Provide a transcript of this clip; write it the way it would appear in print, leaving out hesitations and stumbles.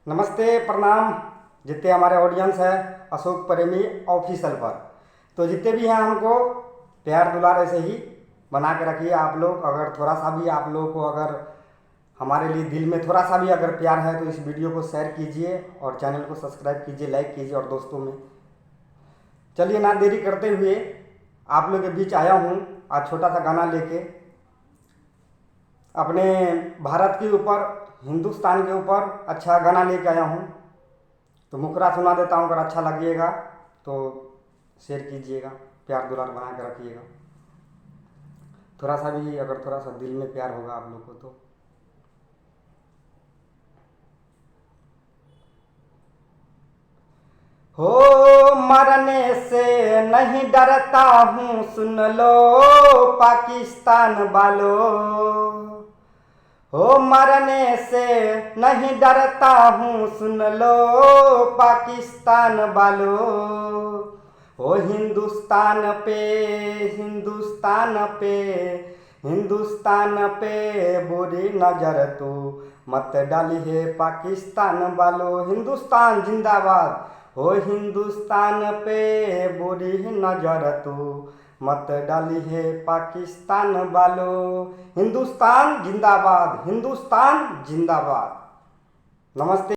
नमस्ते प्रणाम जितने हमारे ऑडियंस है अशोक प्रेमी ऑफिशियल पर। तो जितने भी हैं हमको प्यार दुलार ऐसे ही बना के रखिए। आप लोग अगर थोड़ा सा भी आप लोगों को अगर हमारे लिए दिल में थोड़ा सा भी अगर प्यार है तो इस वीडियो को शेयर कीजिए और चैनल को सब्सक्राइब कीजिए, लाइक कीजिए और दोस्तों में। चलिए ना देरी करते हुए आप लोग के बीच आया हूँ आज छोटा सा गाना लेके अपने भारत के ऊपर, हिंदुस्तान के ऊपर अच्छा गाना लेके आया हूँ। तो मुखरा सुना देता हूँ, अगर अच्छा लगिएगा तो शेयर कीजिएगा, प्यार दुलार बना के रखिएगा। थोड़ा सा भी अगर थोड़ा सा दिल में प्यार होगा आप लोग को तो। हो मरने से नहीं डरता हूँ, सुन लो पाकिस्तान वालों। हो मरने से नहीं डरता हूँ, सुन लो पाकिस्तान वालों। हो हिंदुस्तान पे, हिंदुस्तान पे, हिंदुस्तान पे बुरी नजर तो मत डाली है पाकिस्तान वालों। हिंदुस्तान जिंदाबाद। हो हिंदुस्तान पे बुरी नजर तो मत डाली है पाकिस्तान वालों। हिंदुस्तान जिंदाबाद, हिंदुस्तान जिंदाबाद। नमस्ते।